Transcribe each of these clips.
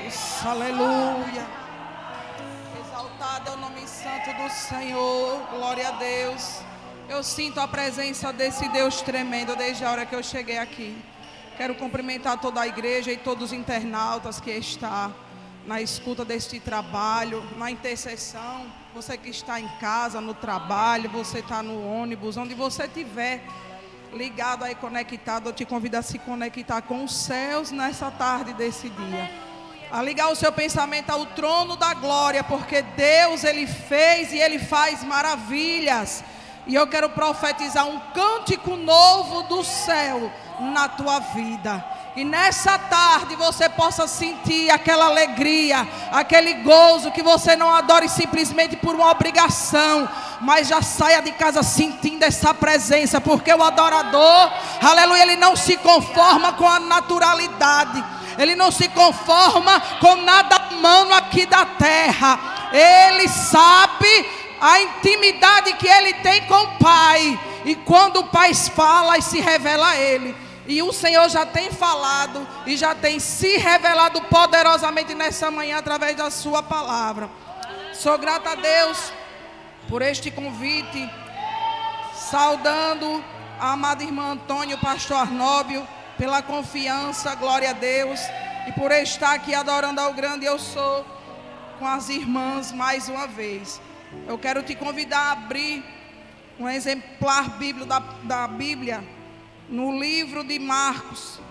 Deus, aleluia. Exaltado é o nome santo do Senhor, glória a Deus. Eu sinto a presença desse Deus tremendo desde a hora que eu cheguei aqui. Quero cumprimentar toda a igreja e todos os internautas que estão na escuta deste trabalho, na intercessão. Você que está em casa, no trabalho, você está no ônibus, onde você estiver ligado aí, conectado, eu te convido a se conectar com os céus nessa tarde desse dia. A ligar o seu pensamento ao trono da glória, porque Deus, Ele fez e Ele faz maravilhas. E eu quero profetizar um cântico novo do céu na tua vida. E nessa tarde você possa sentir aquela alegria, aquele gozo, que você não adore simplesmente por uma obrigação, mas já saia de casa sentindo essa presença, porque o adorador, aleluia, ele não se conforma com a naturalidade, ele não se conforma com nada humano aqui da terra. Ele sabe a intimidade que ele tem com o Pai, e quando o Pai fala e se revela a ele. E o Senhor já tem falado e já tem se revelado poderosamente nessa manhã através da sua palavra. Sou grata a Deus por este convite, saudando a amada irmã Antônia, o pastor Arnóbio, pela confiança, glória a Deus, e por estar aqui adorando ao grande eu sou com as irmãs mais uma vez. Eu quero te convidar a abrir um exemplar bíblico da Bíblia no livro de Marcos,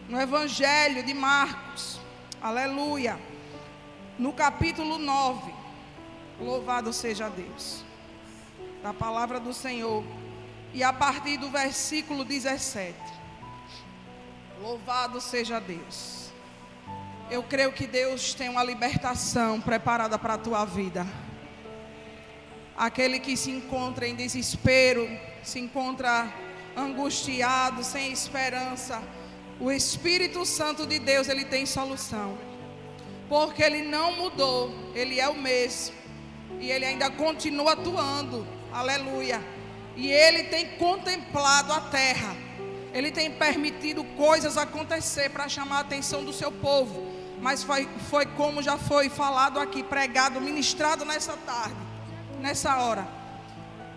no Evangelho de Marcos, aleluia, no capítulo 9, louvado seja Deus, da palavra do Senhor, e a partir do versículo 17, louvado seja Deus. Eu creio que Deus tem uma libertação preparada para a tua vida. Aquele que se encontra em desespero, se encontra angustiado, sem esperança, o Espírito Santo de Deus, ele tem solução, porque ele não mudou, ele é o mesmo, e ele ainda continua atuando, aleluia, e ele tem contemplado a terra, ele tem permitido coisas acontecer para chamar a atenção do seu povo, mas foi como já foi falado aqui, pregado, ministrado nessa tarde, nessa hora,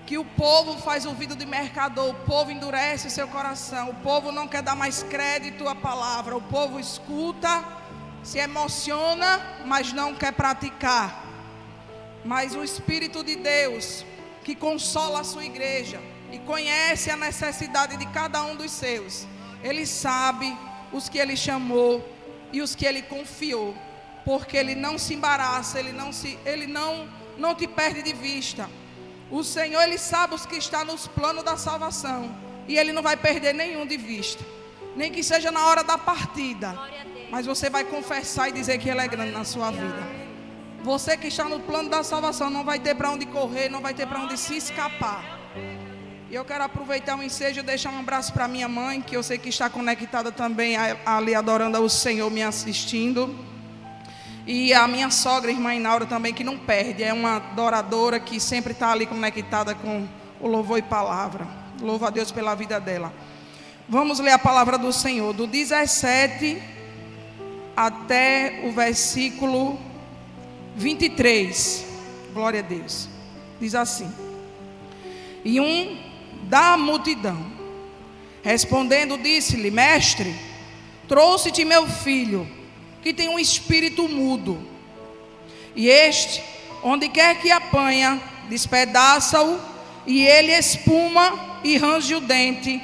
que o povo faz ouvido de mercador, o povo endurece o seu coração, o povo não quer dar mais crédito à palavra, o povo escuta, se emociona, mas não quer praticar. Mas o Espírito de Deus, que consola a sua igreja e conhece a necessidade de cada um dos seus, ele sabe os que ele chamou e os que ele confiou, porque ele não se embaraça, ele não te perde de vista. O Senhor, ele sabe os que estão nos planos da salvação, e ele não vai perder nenhum de vista, nem que seja na hora da partida, mas você vai confessar e dizer que ele é grande na sua vida. Você que está no plano da salvação não vai ter para onde correr, não vai ter para onde se escapar. E eu quero aproveitar o ensejo e deixar um abraço para minha mãe, que eu sei que está conectada também ali adorando ao Senhor, me assistindo. E a minha sogra, irmã Inaura, também, que não perde, é uma adoradora que sempre está ali conectada com o louvor e palavra. Louva a Deus pela vida dela. Vamos ler a palavra do Senhor, do 17 até o versículo 23. Glória a Deus. Diz assim: E um da multidão, respondendo, disse-lhe: Mestre, trouxe-te meu filho, que tem um espírito mudo, e este, onde quer que apanha, despedaça-o, e ele espuma e range o dente,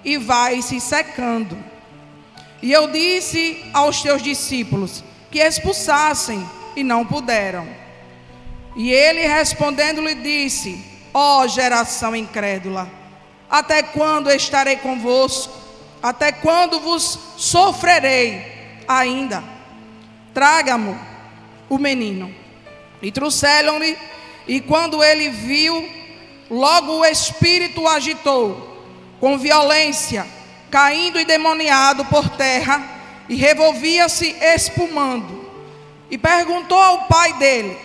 e vai se secando. E eu disse aos teus discípulos que expulsassem, e não puderam. E ele respondendo lhe disse: Ó geração incrédula, até quando estarei convosco? Até quando vos sofrerei ainda? Traga-mo o menino. E trouxeram-lhe, e quando ele viu, logo o espírito o agitou com violência, caindo endemoniado por terra, e revolvia-se espumando. E perguntou ao pai dele: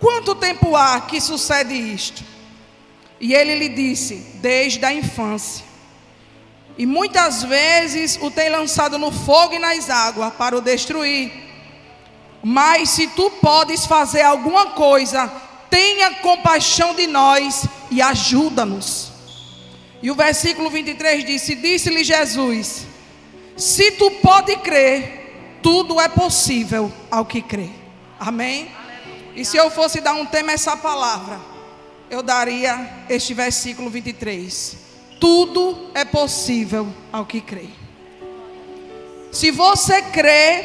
Quanto tempo há que sucede isto? E ele lhe disse: Desde a infância. E muitas vezes o tem lançado no fogo e nas águas para o destruir. Mas se tu podes fazer alguma coisa, tenha compaixão de nós e ajuda-nos. E o versículo 23 disse-lhe Jesus: se tu pode crer, tudo é possível ao que crê. Amém? E se eu fosse dar um tema a essa palavra, eu daria este versículo 23. Tudo é possível ao que crê. Se você crê,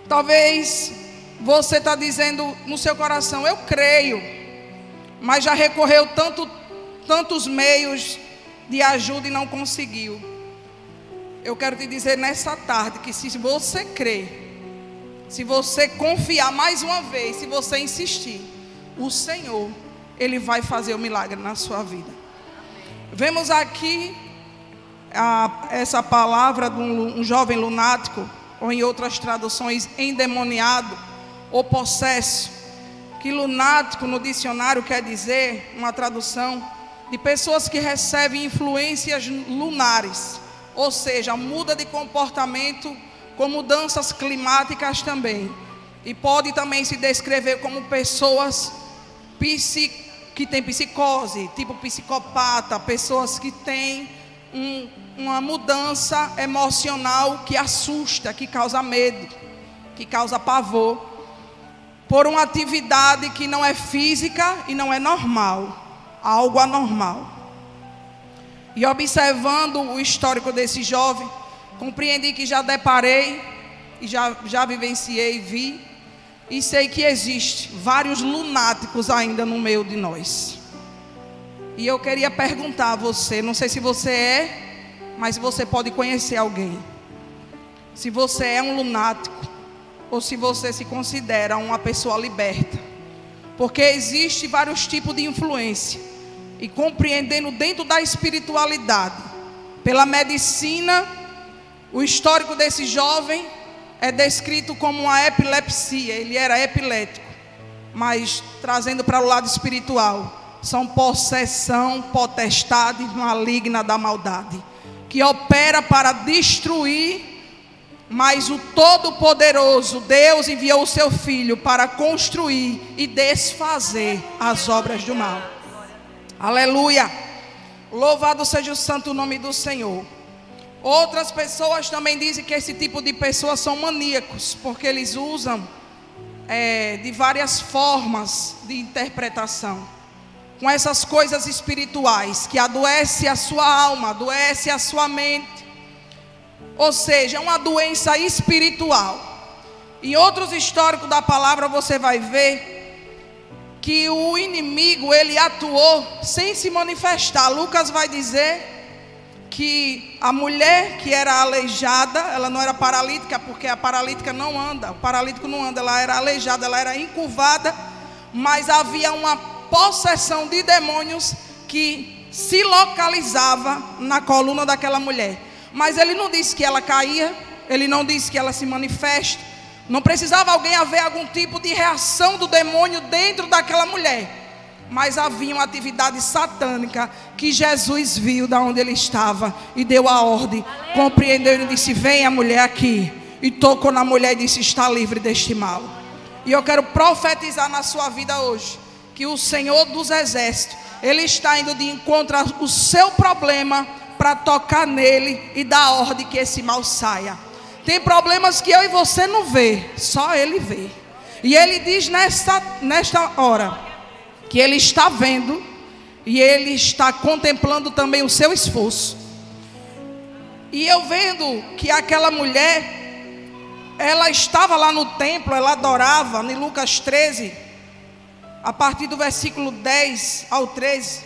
talvez você está dizendo no seu coração: eu creio, mas já recorreu tantos meios de ajuda e não conseguiu. Eu quero te dizer nessa tarde que se você crer, se você confiar mais uma vez, se você insistir, o Senhor, Ele vai fazer o milagre na sua vida. Vemos aqui essa palavra de um jovem lunático, ou em outras traduções, endemoniado ou possesso. Que lunático no dicionário quer dizer, uma tradução, de pessoas que recebem influências lunares, ou seja, muda de comportamento com mudanças climáticas também. E pode também se descrever como pessoas que têm psicose, tipo psicopata, pessoas que têm uma mudança emocional que assusta, que causa medo, que causa pavor, por uma atividade que não é física e não é normal, algo anormal. E observando o histórico desse jovem, compreendi que já deparei e já vivenciei, vi e sei que existe vários lunáticos ainda no meio de nós. E eu queria perguntar a você, não sei se você é, mas você pode conhecer alguém. Se você é um lunático, ou se você se considera uma pessoa liberta. Porque existe vários tipos de influência. E compreendendo dentro da espiritualidade, pela medicina, o histórico desse jovem é descrito como uma epilepsia. Ele era epilético. Mas trazendo para o lado espiritual, são possessão, potestade maligna da maldade, que opera para destruir. Mas o Todo-Poderoso, Deus, enviou o seu Filho para construir e desfazer as obras do mal. Aleluia! Louvado seja o santo nome do Senhor. Outras pessoas também dizem que esse tipo de pessoas são maníacos, porque eles usam de várias formas de interpretação, com essas coisas espirituais, que adoece a sua alma, adoece a sua mente. Ou seja, é uma doença espiritual. Em outros históricos da palavra você vai ver que o inimigo, ele atuou sem se manifestar. Lucas vai dizer que a mulher que era aleijada, ela não era paralítica, porque a paralítica não anda, o paralítico não anda, ela era aleijada, ela era encurvada, mas havia uma possessão de demônios que se localizava na coluna daquela mulher. Mas ele não disse que ela caía, ele não disse que ela se manifesta. Não precisava alguém haver algum tipo de reação do demônio dentro daquela mulher. Mas havia uma atividade satânica que Jesus viu da onde ele estava e deu a ordem, compreendeu e disse: vem a mulher aqui. E tocou na mulher e disse: está livre deste mal. E eu quero profetizar na sua vida hoje que o Senhor dos Exércitos, Ele está indo de encontro ao seu problema para tocar nele e dar ordem que esse mal saia. Tem problemas que eu e você não vê, só Ele vê. E Ele diz nesta hora que Ele está vendo e Ele está contemplando também o seu esforço. E eu vendo que aquela mulher, ela estava lá no templo, ela adorava, em Lucas 13, a partir do versículo 10 ao 13,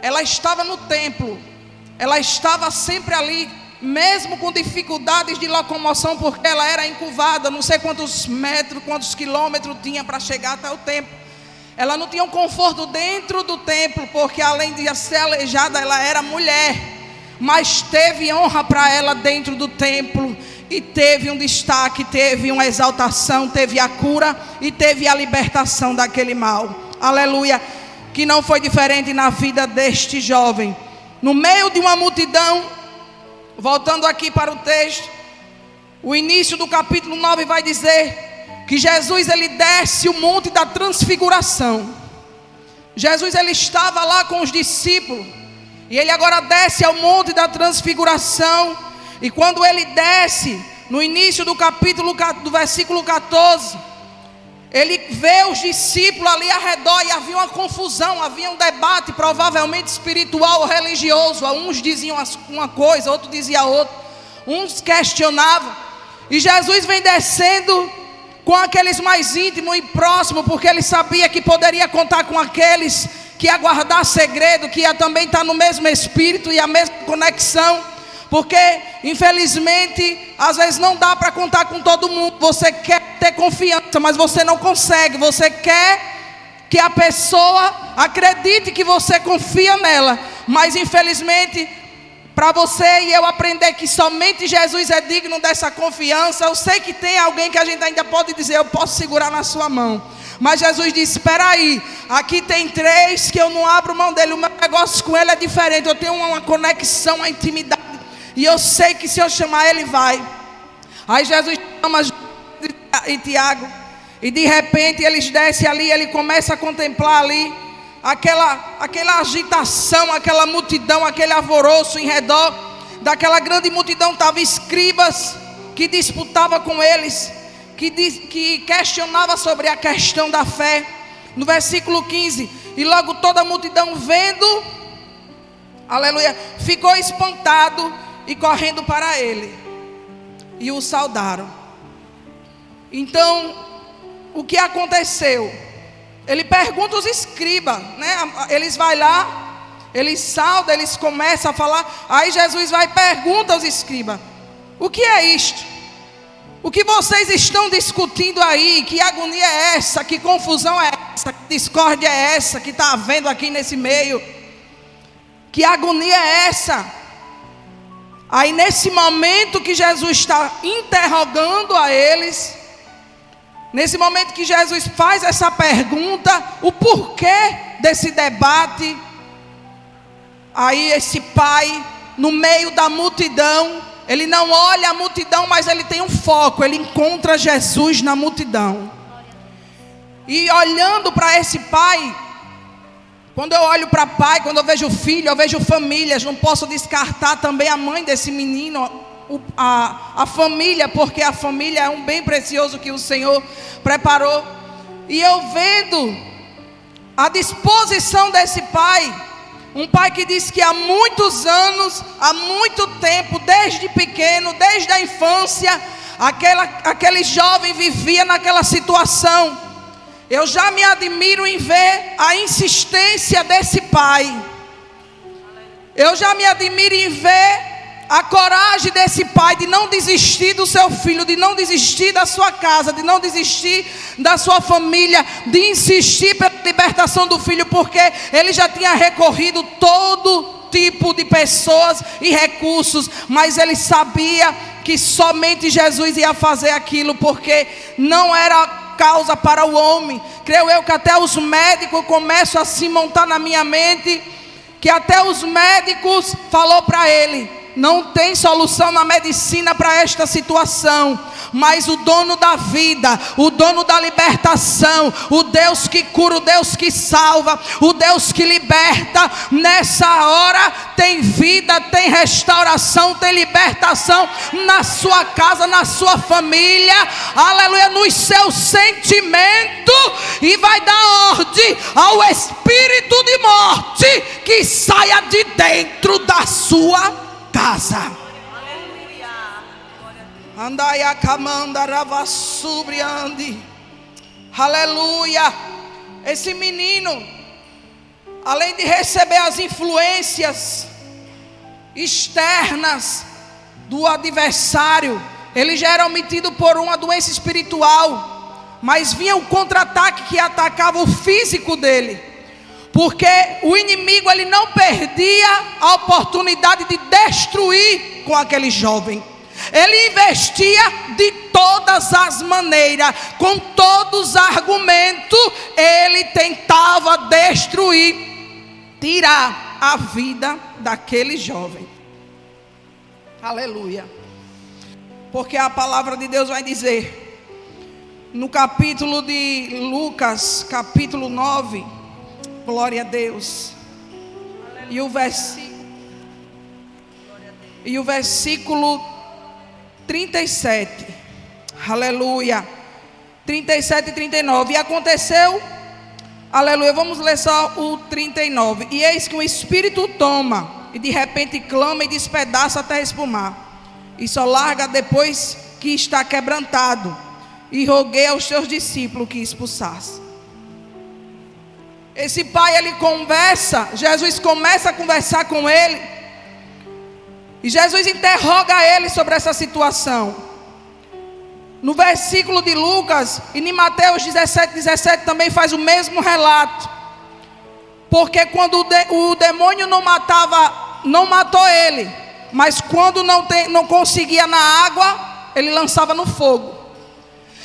ela estava no templo, ela estava sempre ali, mesmo com dificuldades de locomoção, porque ela era encurvada, não sei quantos metros, quantos quilômetros tinha para chegar até o templo. Ela não tinha um conforto dentro do templo, porque além de ser aleijada, ela era mulher, mas teve honra para ela dentro do templo, e teve um destaque, teve uma exaltação, teve a cura e teve a libertação daquele mal. Aleluia! Que não foi diferente na vida deste jovem. No meio de uma multidão, voltando aqui para o texto, o início do capítulo 9 vai dizer que Jesus ele desce o monte da transfiguração. Jesus ele estava lá com os discípulos, e ele agora desce ao monte da transfiguração. E quando ele desce, no início do capítulo, do versículo 14, ele vê os discípulos ali ao redor, e havia uma confusão, havia um debate, provavelmente espiritual ou religioso. Uns diziam uma coisa, outros diziam outra, uns questionavam. E Jesus vem descendo com aqueles mais íntimos e próximos, porque ele sabia que poderia contar com aqueles que ia guardar segredo, que ia também estar no mesmo espírito e a mesma conexão. Porque infelizmente às vezes não dá para contar com todo mundo. Você quer ter confiança, mas você não consegue. Você quer que a pessoa acredite que você confia nela, mas infelizmente, para você e eu aprender que somente Jesus é digno dessa confiança. Eu sei que tem alguém que a gente ainda pode dizer: eu posso segurar na sua mão. Mas Jesus disse: espera aí, aqui tem 3 que eu não abro mão dele. O meu negócio com ele é diferente. Eu tenho uma conexão, uma intimidade, e eu sei que se eu chamar ele vai. Aí Jesus chama e Tiago, e de repente eles descem ali. Ele começa a contemplar ali aquela agitação, aquela multidão, aquele alvoroço em redor daquela grande multidão. Estavam escribas que disputavam com eles, que questionava sobre a questão da fé. No versículo 15, e logo toda a multidão vendo, aleluia, ficou espantado e correndo para ele, e o saudaram. Então, o que aconteceu? Ele pergunta aos escribas, né? Eles vão lá, eles saudam, eles começam a falar. Aí Jesus vai e pergunta aos escribas: o que é isto? O que vocês estão discutindo aí? Que agonia é essa? Que confusão é essa? Que discórdia é essa que está havendo aqui nesse meio? Que agonia é essa? Aí nesse momento que Jesus está interrogando a eles, nesse momento que Jesus faz essa pergunta, o porquê desse debate, aí esse pai, no meio da multidão, ele não olha a multidão, mas ele tem um foco. Ele encontra Jesus na multidão. E olhando para esse pai, quando eu olho para pai, quando eu vejo filho, eu vejo famílias. Não posso descartar também a mãe desse menino, a família, porque a família é um bem precioso que o Senhor preparou. E eu vendo a disposição desse pai, um pai que diz que há muitos anos, há muito tempo, desde pequeno, desde a infância, aquele jovem vivia naquela situação. Eu já me admiro em ver a insistência desse pai. Eu já me admiro em ver a coragem desse pai de não desistir do seu filho, de não desistir da sua casa, de não desistir da sua família, de insistir pela libertação do filho, porque ele já tinha recorrido todo tipo de pessoas e recursos, mas ele sabia que somente Jesus ia fazer aquilo, porque não era causa para o homem. Creio eu que até os médicos começam a se montar na minha mente, que até os médicos falou para ele: não tem solução na medicina para esta situação, mas o dono da vida, o dono da libertação, o Deus que cura, o Deus que salva, o Deus que liberta, nessa hora tem vida, tem restauração, tem libertação na sua casa, na sua família, aleluia, nos seus sentimentos, e vai dar ordem ao espírito de morte que saia de dentro da sua casa. Andai a camanda ravassubriande. Aleluia. Esse menino, além de receber as influências externas do adversário, ele já era omitido por uma doença espiritual, mas vinha um contra-ataque que atacava o físico dele. Porque o inimigo, ele não perdia a oportunidade de destruir com aquele jovem. Ele investia de todas as maneiras, com todos os argumentos, ele tentava destruir, tirar a vida daquele jovem. Aleluia. Porque a palavra de Deus vai dizer no capítulo de Lucas, capítulo 9, glória a Deus, e o versículo 37, aleluia, 37 e 39, e aconteceu, aleluia, vamos ler só o 39, e eis que o Espírito toma, e de repente clama e despedaça até espumar, e só larga depois que está quebrantado, e roguei aos teus discípulos que expulsassem. Esse pai, ele conversa, Jesus começa a conversar com ele, e Jesus interroga ele sobre essa situação. No versículo de Lucas e em Mateus 17 também faz o mesmo relato. Porque quando o demônio não matou ele, mas quando não conseguia na água, ele lançava no fogo.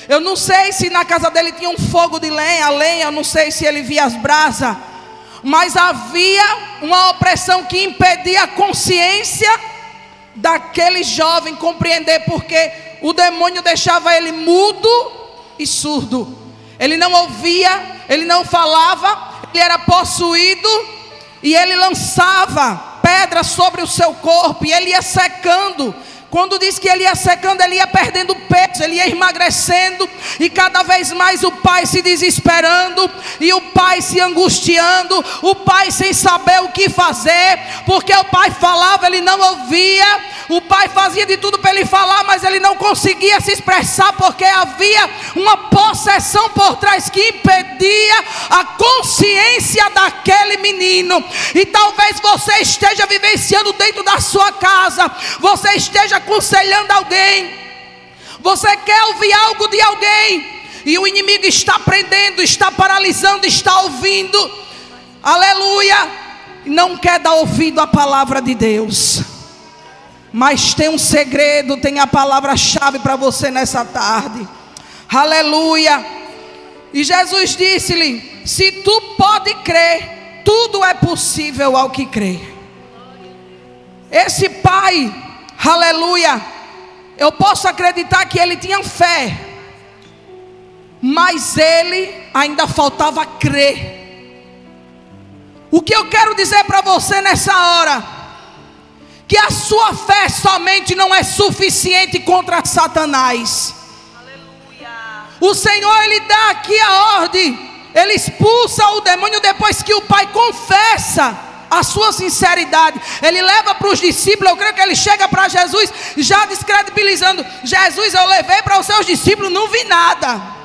Eu não sei se na casa dele tinha um fogo de lenha, eu não sei se ele via as brasas, mas havia uma opressão que impedia a consciência daquele jovem compreender, porque o demônio deixava ele mudo e surdo. Ele não ouvia, ele não falava, ele era possuído, e ele lançava pedras sobre o seu corpo, e ele ia secando. Quando diz que ele ia secando, ele ia perdendo peso, ele ia emagrecendo, e cada vez mais o pai se desesperando, e o pai se angustiando, o pai sem saber o que fazer, porque o pai falava, ele não ouvia, o pai fazia de tudo para ele falar, mas ele não conseguia se expressar, porque havia uma possessão por trás que impedia a consciência daquele menino. E talvez você esteja vivenciando dentro da sua casa, você esteja aconselhando alguém, você quer ouvir algo de alguém, e o inimigo está prendendo, está paralisando, está ouvindo, aleluia, não quer dar ouvido à palavra de Deus. Mas tem um segredo, tem a palavra-chave para você nessa tarde, aleluia. E Jesus disse-lhe: se tu pode crer, tudo é possível ao que crê. Esse pai, aleluia, eu posso acreditar que ele tinha fé, mas ele ainda faltava crer. O que eu quero dizer para você nessa hora, que a sua fé somente não é suficiente contra Satanás. Aleluia. O Senhor, ele dá aqui a ordem, ele expulsa o demônio depois que o pai confessa a sua sinceridade. Ele leva para os discípulos, eu creio que ele chega para Jesus já descredibilizando: Jesus, eu levei para os seus discípulos, não vi nada.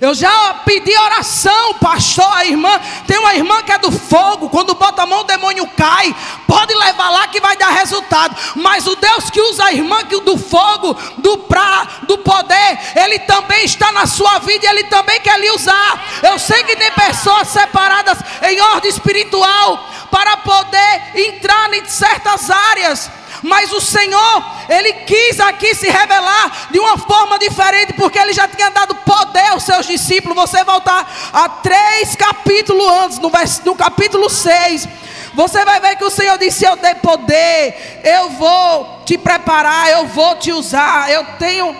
Eu já pedi oração, pastor, a irmã, tem uma irmã que é do fogo, quando bota a mão o demônio cai, pode levar lá que vai dar resultado. Mas o Deus que usa a irmã do fogo, do poder, ele também está na sua vida, e ele também quer lhe usar. Eu sei que tem pessoas separadas em ordem espiritual para poder entrar em certas áreas, mas o Senhor, ele quis aqui se revelar de uma forma diferente, porque ele já tinha dado poder aos seus discípulos. Você voltar a 3 capítulos antes, no capítulo 6, você vai ver que o Senhor disse: eu dei poder, eu vou te preparar, eu vou te usar, eu tenho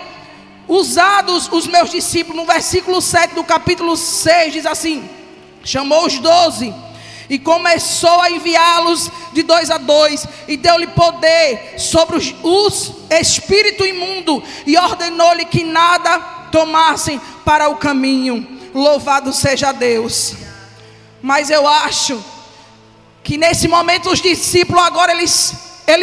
usado os meus discípulos. No versículo 7 do capítulo 6 diz assim: chamou os 12 e começou a enviá-los de 2 a 2, e deu-lhe poder sobre os espíritos imundos, e ordenou-lhe que nada tomassem para o caminho. Louvado seja Deus. Mas eu acho que nesse momento os discípulos agora eles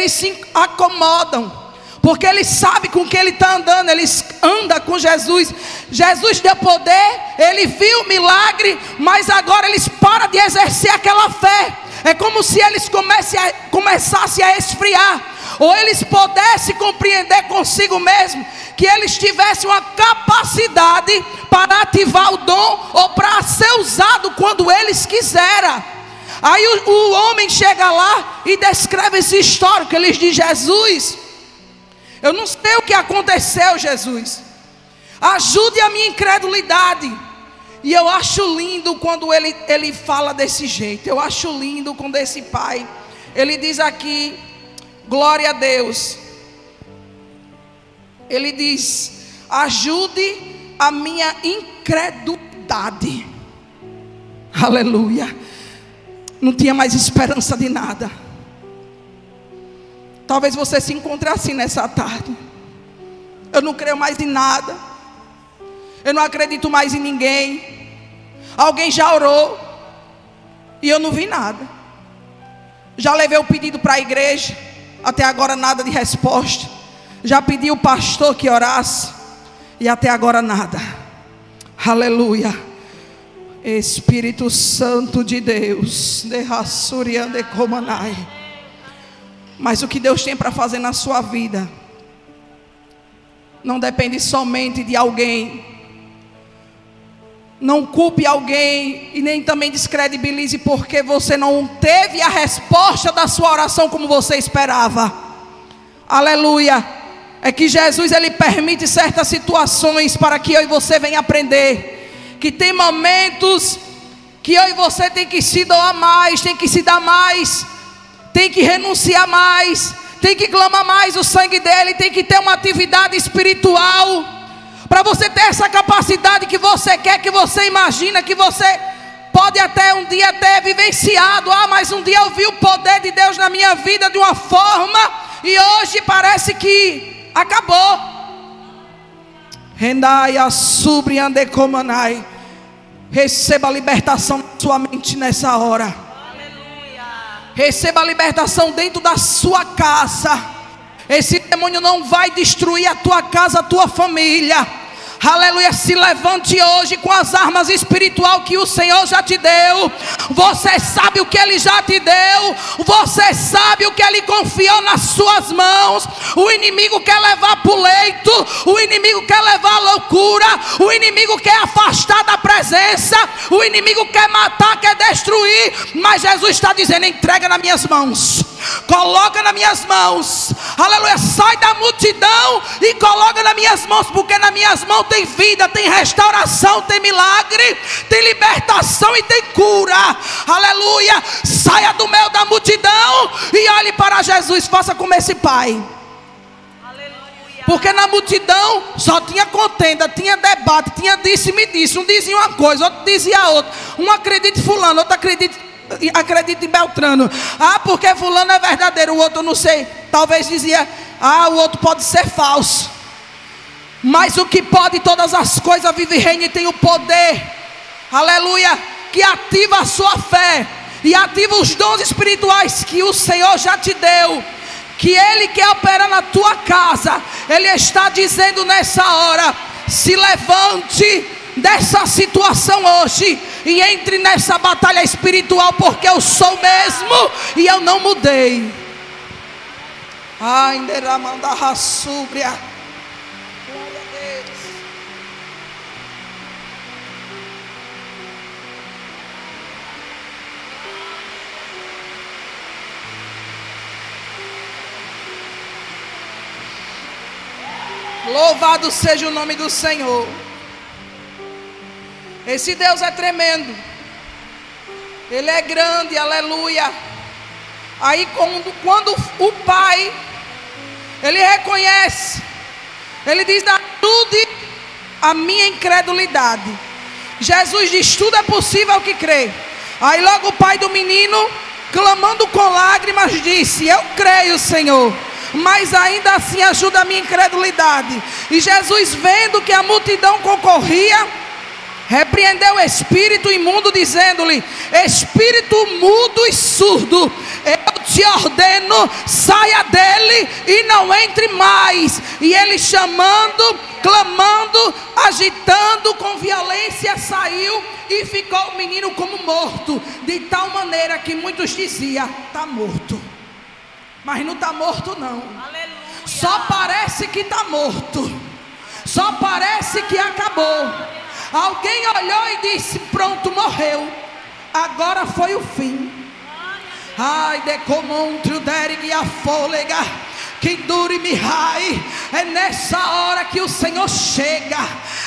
se acomodam, porque eles sabem com quem ele está andando. Eles andam com Jesus. Jesus deu poder, ele viu o milagre, mas agora eles param de exercer aquela fé. É como se eles começassem a esfriar, ou eles pudessem compreender consigo mesmo que eles tivessem uma capacidade para ativar o dom, ou para ser usado quando eles quiseram. Aí o homem chega lá e descreve esse histórico. Ele diz: Jesus, eu não sei o que aconteceu, Jesus, ajude a minha incredulidade. E eu acho lindo quando ele fala desse jeito. Eu acho lindo quando esse pai, ele diz aqui, glória a Deus, ele diz: ajude a minha incredulidade. Aleluia. Não tinha mais esperança de nada. Talvez você se encontre assim nessa tarde. Eu não creio mais em nada. Eu não acredito mais em ninguém. Alguém já orou e eu não vi nada. Já levei o pedido para a igreja, até agora nada de resposta. Já pedi o pastor que orasse e até agora nada. Aleluia. Espírito Santo de Deus, mas o que Deus tem para fazer na sua vida não depende somente de alguém. Não culpe alguém e nem também descredibilize porque você não teve a resposta da sua oração como você esperava. Aleluia. É que Jesus, ele permite certas situações para que eu e você venham aprender que tem momentos que eu e você tem que se doar mais, tem que se dar mais, tem que renunciar mais, tem que clamar mais o sangue dele, tem que ter uma atividade espiritual para você ter essa capacidade que você quer, que você imagina, que você pode até um dia ter vivenciado. Mas um dia eu vi o poder de Deus na minha vida de uma forma e hoje parece que acabou. Receba a libertação na sua mente nessa hora. Aleluia. Receba a libertação dentro da sua casa. Esse demônio não vai destruir a tua casa, a tua família. Aleluia. Se levante hoje com as armas espirituais que o Senhor já te deu. Você sabe o que Ele já te deu. Você sabe o que Ele confiou nas suas mãos. O inimigo quer levar para o leito. O inimigo quer levar a loucura. O inimigo quer afastar da presença. O inimigo quer matar, quer destruir. Mas Jesus está dizendo: entrega nas minhas mãos. Coloca nas minhas mãos. Aleluia. Sai da multidão e coloca nas minhas mãos, porque nas minhas mãos tem vida, tem restauração, tem milagre, tem libertação e tem cura. Aleluia. Saia do meio da multidão e olhe para Jesus. Faça como esse pai. Aleluia. Porque na multidão só tinha contenda, tinha debate, tinha disse-me disse. Um dizia uma coisa, outro dizia outra. Um acredita em fulano, outro acredita em Beltrano. Porque fulano é verdadeiro, o outro não sei. Talvez dizia, o outro pode ser falso. Mas o que pode todas as coisas vive e reina e tem o poder, aleluia, que ativa a sua fé e ativa os dons espirituais que o Senhor já te deu, que Ele quer operar na tua casa. Ele está dizendo nessa hora: se levante dessa situação hoje e entre nessa batalha espiritual, porque eu sou mesmo e eu não mudei. Glória a Deus. Louvado seja o nome do Senhor. Esse Deus é tremendo. Ele é grande, aleluia. Aí quando o Pai, Ele reconhece, Ele diz: ajude a minha incredulidade. Jesus diz: tudo é possível ao que crê. Aí logo o pai do menino, clamando com lágrimas, disse: eu creio, Senhor, mas ainda assim ajuda a minha incredulidade. E Jesus, vendo que a multidão concorria, repreendeu o espírito imundo, dizendo-lhe: espírito mudo e surdo, eu te ordeno, saia dele e não entre mais. E ele, chamando, clamando, agitando com violência, saiu e ficou o menino como morto, de tal maneira que muitos diziam: está morto. Mas não está morto não. Aleluia. Só parece que está morto, só parece que acabou. Alguém olhou e disse: pronto, morreu, agora foi o fim. Ai, de comontro dergue a fôlega, que dure me rai. É nessa hora que o Senhor chega.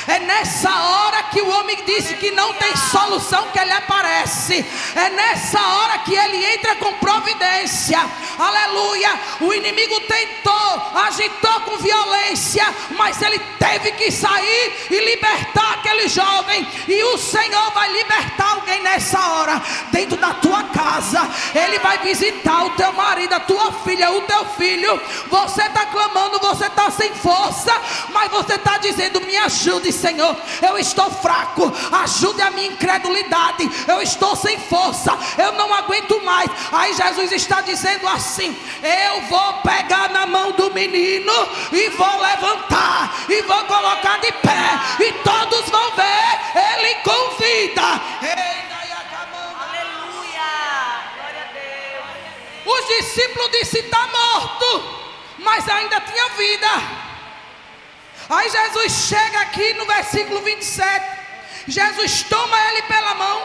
É nessa hora que o homem disse que não tem solução que ele aparece. É nessa hora que ele entra com providência. Aleluia. O inimigo tentou, agitou com violência, mas ele teve que sair e libertar aquele jovem. E o Senhor vai libertar alguém nessa hora, dentro da tua casa. Ele vai visitar o teu marido, a tua filha, o teu filho. Você está clamando, você está sem força, mas você está dizendo: me ajude, Senhor, eu estou fraco, ajude a minha incredulidade, eu estou sem força, eu não aguento mais. Aí Jesus está dizendo assim: eu vou pegar na mão do menino e vou levantar e vou colocar de pé, e todos vão ver ele com vida. Os discípulos disseram: está morto, mas ainda tinha vida. Aí Jesus chega aqui no versículo 27. Jesus toma ele pela mão,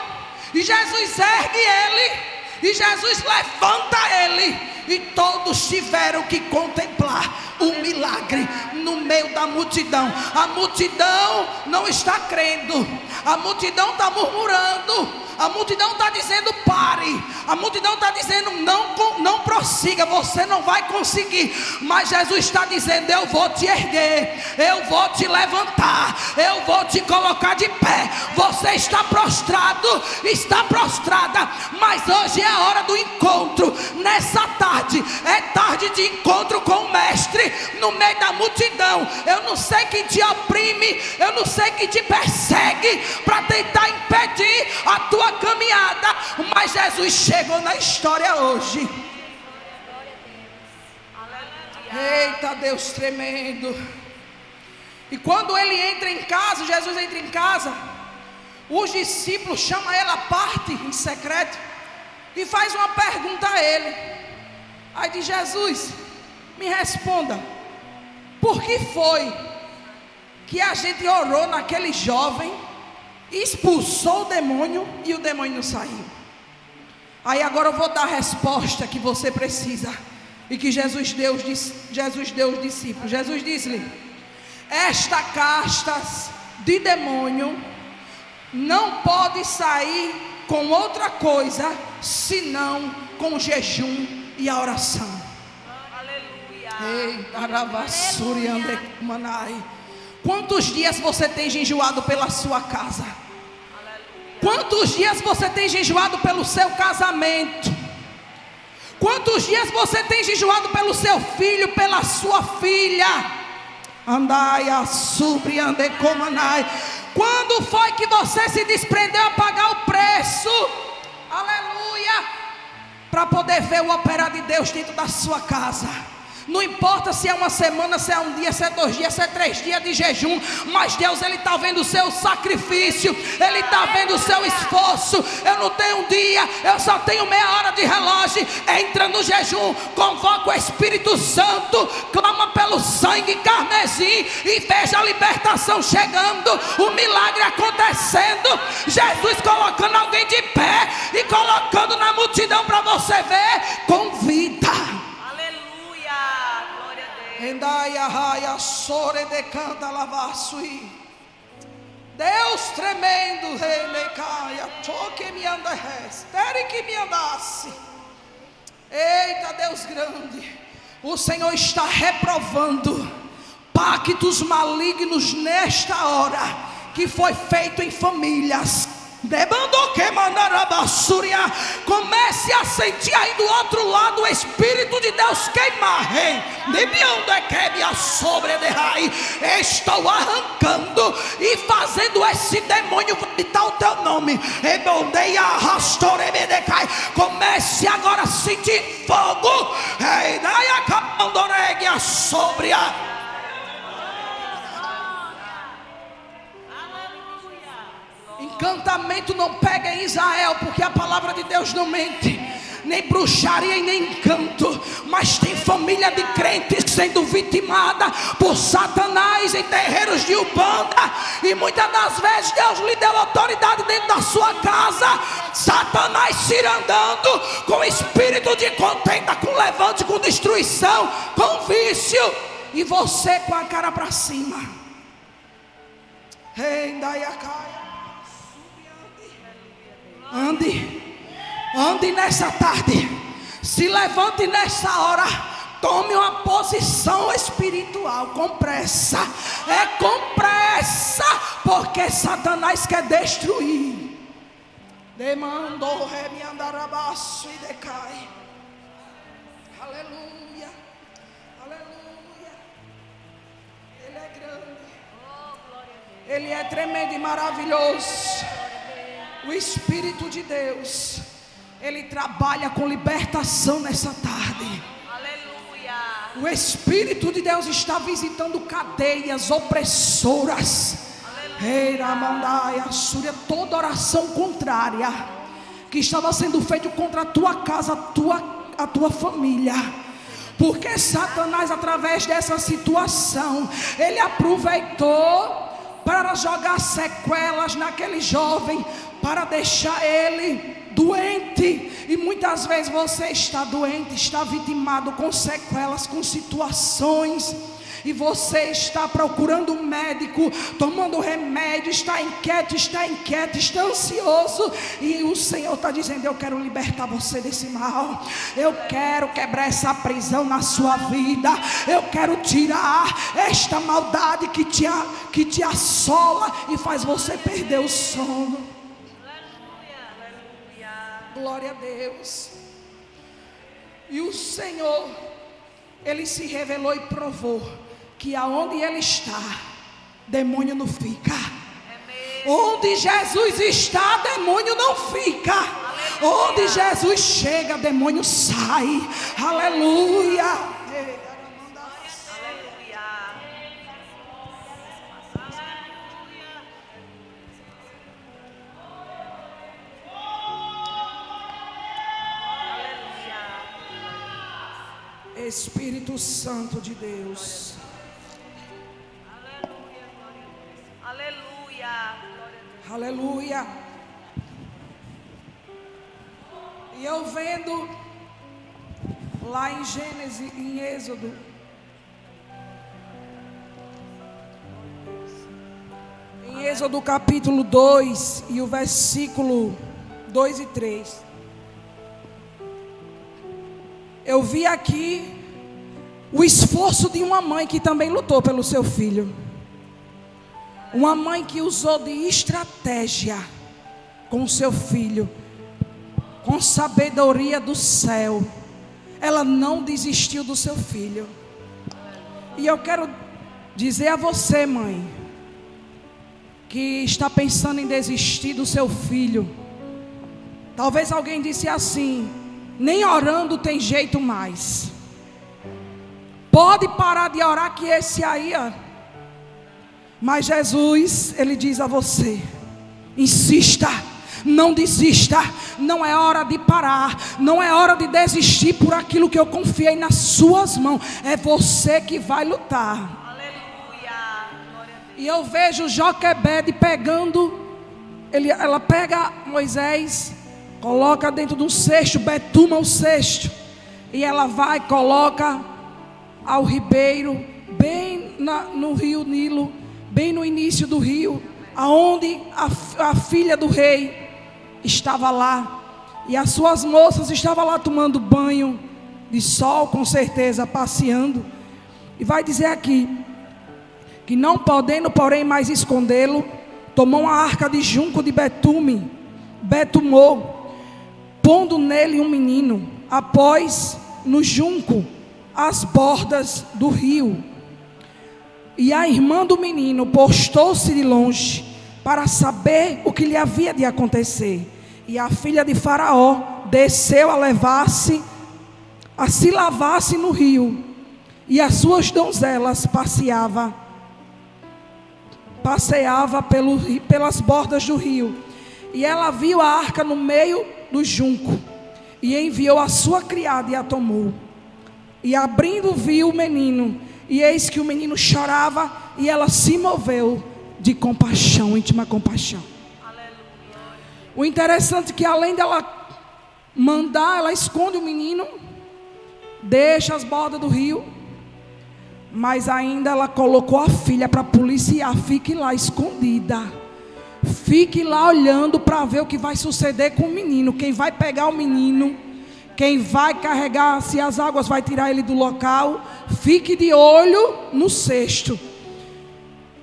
e Jesus ergue ele, e Jesus levanta ele, e todos tiveram que contemplar o milagre no meio da multidão. A multidão não está crendo, a multidão está murmurando, a multidão está dizendo: pare. A multidão está dizendo: não prossiga, você não vai conseguir. Mas Jesus está dizendo: eu vou te erguer, eu vou te levantar, eu vou te colocar de pé. Você está prostrado, está prostrada, mas hoje é a hora do encontro. Nessa tarde é tarde de encontro com o Mestre no meio da multidão. Eu não sei quem te oprime, eu não sei quem te persegue para tentar impedir a tua caminhada, mas Jesus chegou na história hoje. Eita Deus tremendo. E quando ele entra em casa, Jesus entra em casa, os discípulos chamam ele à parte em secreto e faz uma pergunta a ele. Aí diz: Jesus, me responda, por que foi que a gente orou naquele jovem, expulsou o demônio e o demônio não saiu? Aí agora eu vou dar a resposta que você precisa e que Jesus deu aos discípulos. Jesus disse-lhe: esta casta de demônio não pode sair com outra coisa senão com jejum e a oração. Aleluia. Quantos dias você tem jejuado pela sua casa? Quantos dias você tem jejuado pelo seu casamento? Quantos dias você tem jejuado pelo seu filho, pela sua filha? Andai a sobre ande comanai. Quando foi que você se desprendeu a pagar o preço? Aleluia! Para poder ver o operar de Deus dentro da sua casa. Não importa se é uma semana, se é um dia, se é 2 dias, se é 3 dias de jejum, mas Deus, Ele está vendo o seu sacrifício, Ele está vendo o seu esforço. Eu não tenho um dia, eu só tenho meia hora de relógio. Entra no jejum, convoca o Espírito Santo, clama pelo sangue carmesim e veja a libertação chegando, o milagre acontecendo, Jesus colocando alguém de pé e colocando na multidão para você ver com vida. Deus tremendo, eita Deus grande. O Senhor está reprovando pactos malignos nesta hora, que foi feito em famílias. Comece a sentir aí do outro lado o Espírito de Deus queimar. Estou arrancando e fazendo esse demônio gritar o teu nome. Comece agora a sentir fogo. Sobre a encantamento não pega em Israel, porque a palavra de Deus não mente. Nem bruxaria e nem encanto. Mas tem família de crentes sendo vitimada por Satanás em terreiros de Umbanda. E muitas das vezes Deus lhe deu autoridade dentro da sua casa. Satanás cirandando com espírito de contenda, com levante, com destruição, com vício. E você com a cara para cima. Ande nessa tarde. Se levante nessa hora. Tome uma posição espiritual com pressa. É com pressa, porque Satanás quer destruir. Demandou remi andarabaço e decai. Aleluia. Aleluia. Ele é grande. Ele é tremendo e maravilhoso. O Espírito de Deus, Ele trabalha com libertação nessa tarde. O Espírito de Deus está visitando cadeias opressoras. Toda oração contrária que estava sendo feita contra a tua casa, a tua família. Porque Satanás, através dessa situação, ele aproveitou para jogar sequelas naquele jovem, para deixar ele doente. E muitas vezes você está doente, está vitimado com sequelas, com situações, e você está procurando um médico, tomando remédio, está inquieto, está ansioso. E o Senhor está dizendo: eu quero libertar você desse mal. Eu quero quebrar essa prisão na sua vida. Eu quero tirar esta maldade que te assola e faz você perder o sono. Glória a Deus. E o Senhor, Ele se revelou e provou que aonde Ele está, demônio não fica. Onde Jesus está, demônio não fica. Onde Jesus chega, demônio sai. Aleluia. Espírito Santo de Deus. Aleluia. Aleluia. E eu vendo lá em Gênesis, em Êxodo, em Êxodo capítulo 2 e o versículo 2 e 3. Eu vi aqui o esforço de uma mãe que também lutou pelo seu filho. Uma mãe que usou de estratégia com o seu filho, com sabedoria do céu. Ela não desistiu do seu filho. E eu quero dizer a você, mãe, que está pensando em desistir do seu filho. Talvez alguém disse assim: nem orando tem jeito mais. Pode parar de orar que esse aí, ó. Mas Jesus, Ele diz a você: insista, não desista. Não é hora de parar, não é hora de desistir por aquilo que eu confiei nas suas mãos. É você que vai lutar. Aleluia. E eu vejo Joquebede pegando, ela pega Moisés, coloca dentro de um cesto, betuma o cesto, e ela vai e coloca ao ribeiro, bem no rio Nilo, bem no início do rio, aonde a filha do rei estava lá, e as suas moças estavam lá tomando banho de sol, com certeza, passeando. E vai dizer aqui, que não podendo, porém, mais escondê-lo, tomou uma arca de junco de betume, betumou, pondo nele um menino, após no junco as bordas do rio. E a irmã do menino postou-se de longe para saber o que lhe havia de acontecer. E a filha de Faraó desceu a se lavasse no rio. E as suas donzelas passeava pelas bordas do rio. E ela viu a arca no meio do junco, e enviou a sua criada e a tomou. E abrindo viu o menino, e eis que o menino chorava, e ela se moveu de compaixão, íntima compaixão. Aleluia. O interessante é que além dela mandar, ela esconde o menino, deixa as bordas do rio, Mas ainda ela colocou a filha para policiar. Fique lá escondida. Fique lá olhando para ver o que vai suceder com o menino. Quem vai pegar o menino, quem vai carregar, se as águas vai tirar ele do local. Fique de olho no cesto.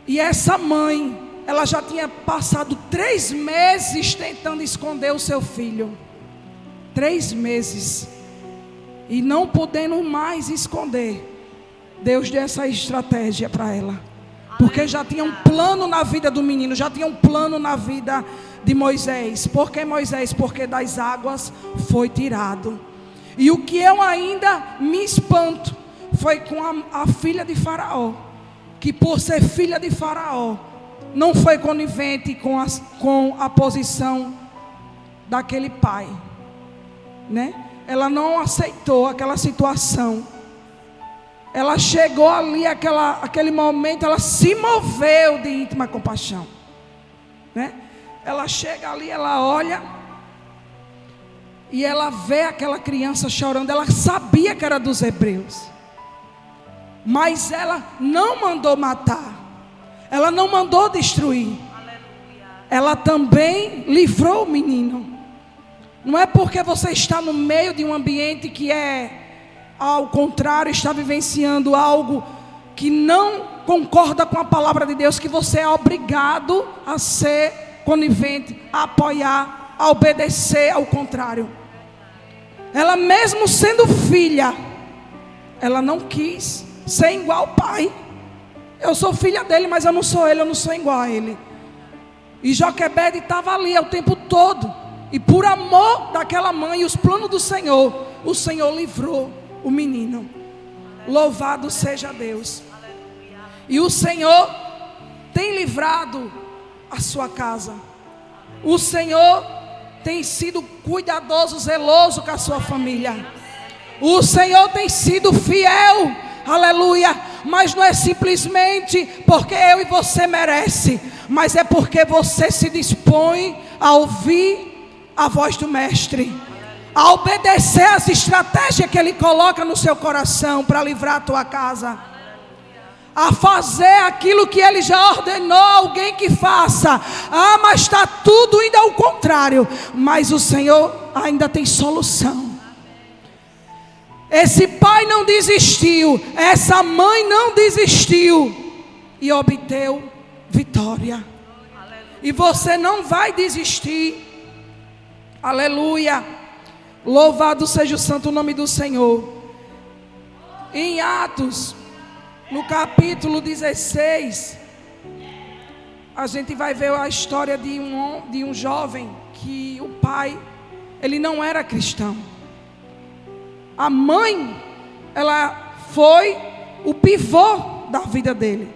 E essa mãe, ela já tinha passado 3 meses tentando esconder o seu filho. 3 meses. E não podendo mais esconder, Deus deu essa estratégia para ela. Porque já tinha um plano na vida do menino, já tinha um plano na vida de Moisés. Por que Moisés? Porque das águas foi tirado. E o que eu ainda me espanto foi com a filha de Faraó, que por ser filha de Faraó, não foi conivente com a posição daquele pai, né? Ela não aceitou aquela situação. Ela chegou ali, aquele momento, ela se moveu de íntima compaixão, né? Ela chega ali, ela olha e ela vê aquela criança chorando. Ela sabia que era dos hebreus, mas ela não mandou matar, ela não mandou destruir. Ela também livrou o menino. Não é porque você está no meio de um ambiente que é, ao contrário, está vivenciando algo que não concorda com a palavra de Deus, que você é obrigado a ser conivente, a apoiar, a obedecer. Ao contrário, ela mesmo sendo filha, ela não quis ser igual ao pai. Eu sou filha dele, mas eu não sou ele, eu não sou igual a ele. E Joquebede estava ali o tempo todo, e por amor daquela mãe e os planos do Senhor, o Senhor livrou o menino. Louvado seja Deus. E o Senhor tem livrado a sua casa. O Senhor tem sido cuidadoso, zeloso com a sua família. O Senhor tem sido fiel. Aleluia. Mas não é simplesmente porque eu e você merece, mas é porque você se dispõe a ouvir a voz do Mestre, a obedecer as estratégias que Ele coloca no seu coração para livrar a tua casa, a fazer aquilo que Ele já ordenou alguém que faça. Ah, mas está tudo indo ao contrário. Mas o Senhor ainda tem solução. Esse pai não desistiu, essa mãe não desistiu e obteve vitória. E você não vai desistir. Aleluia. Louvado seja o santo nome do Senhor. Em Atos, no capítulo 16, a gente vai ver a história de um jovem que o pai, ele não era cristão. A mãe, ela foi o pivô da vida dele.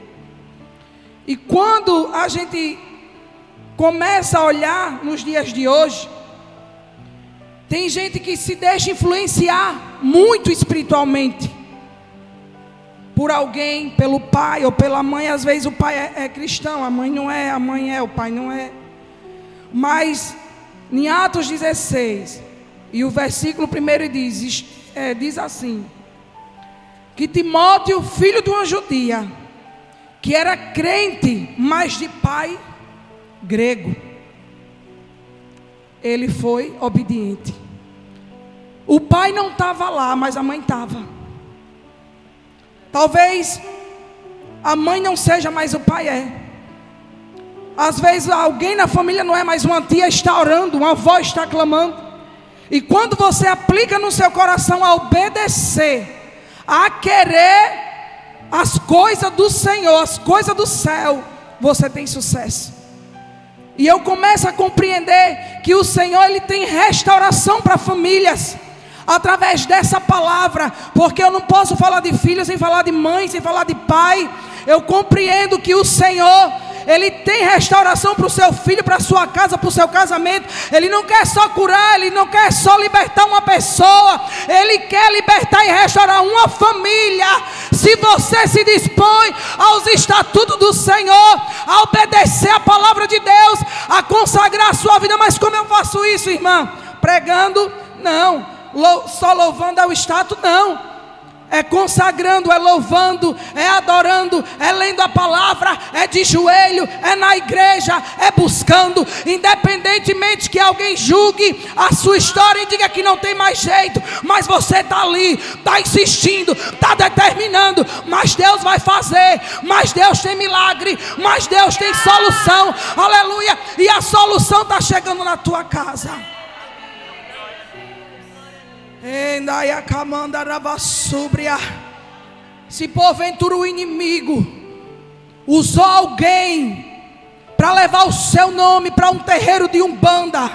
E quando a gente começa a olhar nos dias de hoje, tem gente que se deixa influenciar muito espiritualmente por alguém, pelo pai ou pela mãe. Às vezes o pai é cristão, a mãe não é, a mãe é, o pai não é. Mas em Atos 16, e o versículo 1 diz assim: que Timóteo, filho de uma judia, que era crente, mas de pai grego, ele foi obediente. O pai não estava lá, mas a mãe estava. Talvez a mãe não seja, mas o pai é. Às vezes alguém na família não é, mas uma tia está orando, uma avó está clamando. E quando você aplica no seu coração a obedecer, a querer as coisas do Senhor, as coisas do céu, você tem sucesso. E eu começo a compreender que o Senhor, Ele tem restauração para famílias através dessa palavra. Porque eu não posso falar de filhos sem falar de mãe, sem falar de pai. Eu compreendo que o Senhor, Ele tem restauração para o seu filho, para a sua casa, para o seu casamento. Ele não quer só curar, Ele não quer só libertar uma pessoa, Ele quer libertar e restaurar uma família. Se você se dispõe aos estatutos do Senhor, a obedecer a palavra de Deus, a consagrar a sua vida. Mas como eu faço isso, irmã? Pregando? Não. Só louvando ao estatuto? Não. é consagrando, é louvando, é adorando, é lendo a palavra, é de joelho, é na igreja, é buscando, independentemente que alguém julgue a sua história e diga que não tem mais jeito, mas você está ali, está insistindo, está determinando, mas Deus vai fazer, mas Deus tem milagre, mas Deus tem solução, aleluia, e a solução está chegando na tua casa. Se porventura o inimigo usou alguém para levar o seu nome para um terreiro de umbanda,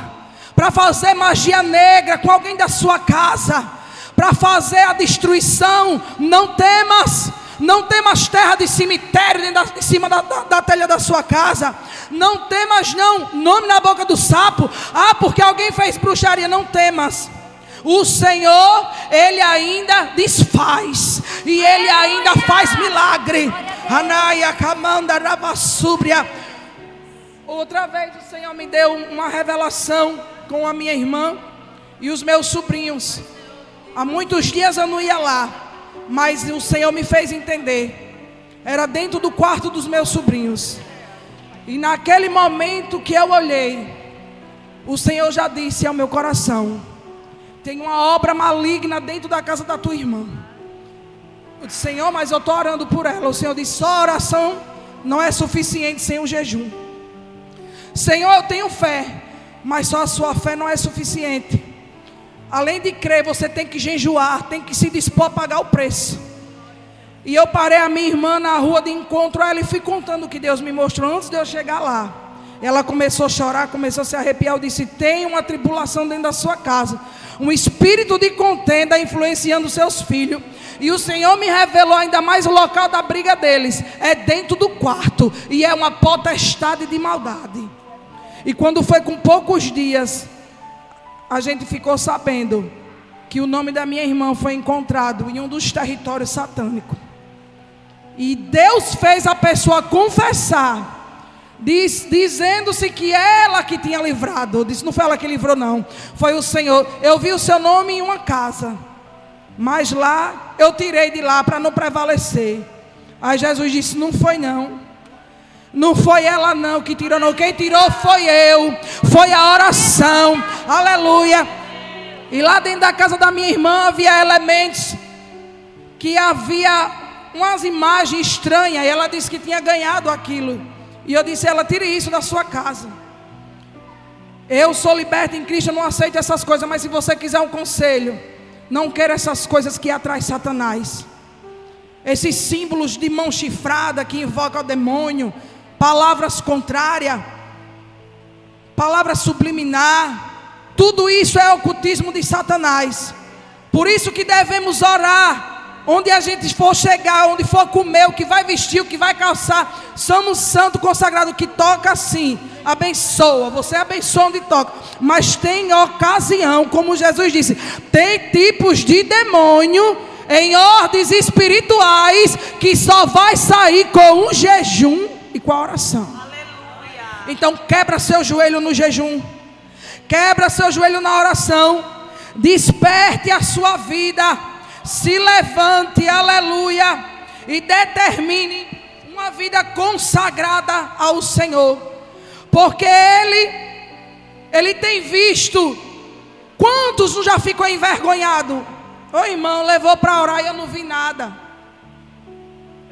para fazer magia negra com alguém da sua casa, para fazer a destruição, não temas. Não temas terra de cemitério em cima da telha da sua casa. Não temas não, nome na boca do sapo. Porque alguém fez bruxaria. Não temas. O Senhor, Ele ainda desfaz, e Ele ainda faz milagre. Outra vez o Senhor me deu uma revelação com a minha irmã e os meus sobrinhos. Há muitos dias eu não ia lá, mas o Senhor me fez entender. Era dentro do quarto dos meus sobrinhos. E naquele momento que eu olhei, o Senhor já disse ao meu coração: tem uma obra maligna dentro da casa da tua irmã. Eu disse: Senhor, mas eu estou orando por ela. O Senhor disse: só oração não é suficiente sem o jejum. Senhor, eu tenho fé, mas só a sua fé não é suficiente. Além de crer, você tem que jejuar, tem que se dispor a pagar o preço. E eu parei a minha irmã na rua de encontro a ela e fui contando o que Deus me mostrou antes de eu chegar lá. Ela começou a chorar, começou a se arrepiar. Eu disse: tem uma tribulação dentro da sua casa, um espírito de contenda influenciando seus filhos. E o Senhor me revelou ainda mais o local da briga deles. É dentro do quarto, e é uma potestade de maldade. E quando foi com poucos dias, a gente ficou sabendo que o nome da minha irmã foi encontrado em um dos territórios satânicos. E Deus fez a pessoa confessar, dizendo-se que ela que tinha livrado. Eu disse: não foi ela que livrou, não, foi o Senhor. Eu vi o seu nome em uma casa, mas lá eu tirei de lá para não prevalecer. Aí Jesus disse: não foi não, não foi ela não que tirou, não. Quem tirou foi eu, foi a oração, aleluia. E lá dentro da casa da minha irmã havia elementos, que havia umas imagens estranhas, e ela disse que tinha ganhado aquilo. E eu disse: ela, tire isso da sua casa. Eu sou liberto em Cristo, eu não aceito essas coisas, mas se você quiser um conselho, não queira essas coisas que atrai Satanás. Esses símbolos de mão chifrada que invocam o demônio, palavras contrárias, palavras subliminar, tudo isso é ocultismo de Satanás. Por isso que devemos orar. Onde a gente for chegar, onde for comer, o que vai vestir, o que vai calçar, somos santo consagrado que toca assim, abençoa, você abençoa onde toca. Mas tem ocasião, como Jesus disse, tem tipos de demônio em ordens espirituais que só vai sair com um jejum e com a oração. Aleluia. Então quebra seu joelho no jejum, quebra seu joelho na oração, desperte a sua vida, se levante, aleluia, e determine uma vida consagrada ao Senhor, porque Ele tem visto. Quantos não já ficou envergonhado? Ô irmão, levou para orar e eu não vi nada.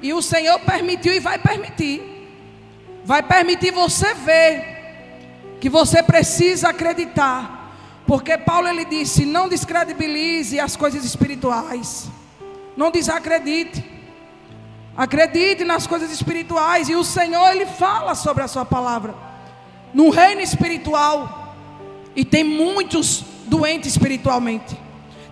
E o Senhor permitiu e vai permitir você ver que você precisa acreditar. Porque Paulo, ele disse: não descredibilize as coisas espirituais, não desacredite, acredite nas coisas espirituais. E o Senhor, ele fala sobre a sua palavra no reino espiritual. E tem muitos doentes espiritualmente,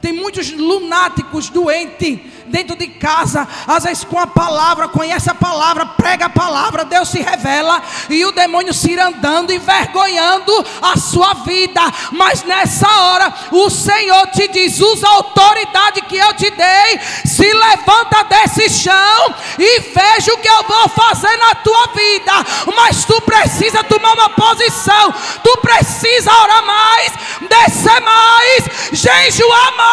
tem muitos lunáticos doentes dentro de casa, às vezes com a palavra, conhece a palavra, prega a palavra, Deus se revela, e o demônio se ir andando, envergonhando a sua vida. Mas nessa hora o Senhor te diz: usa a autoridade que eu te dei, se levanta desse chão e veja o que eu vou fazer na tua vida. Mas tu precisa tomar uma posição, tu precisa orar mais, descer mais, jejuar mais.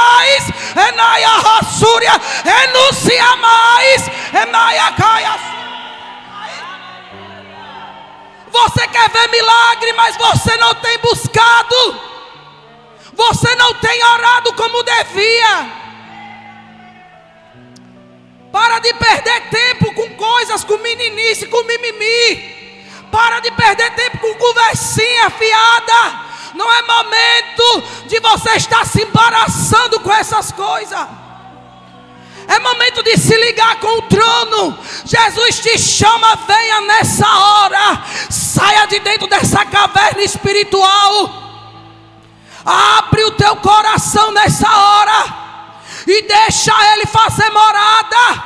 Enaia Rassúria, renuncia mais. Você quer ver milagre, mas você não tem buscado. Você não tem orado como devia. Para de perder tempo com coisas, com meninice, com mimimi. Para de perder tempo com conversinha fiada. Não é momento de você estar se embaraçando com essas coisas. É momento de se ligar com o trono. Jesus te chama, venha nessa hora. Saia de dentro dessa caverna espiritual. Abre o teu coração nessa hora e deixa Ele fazer morada,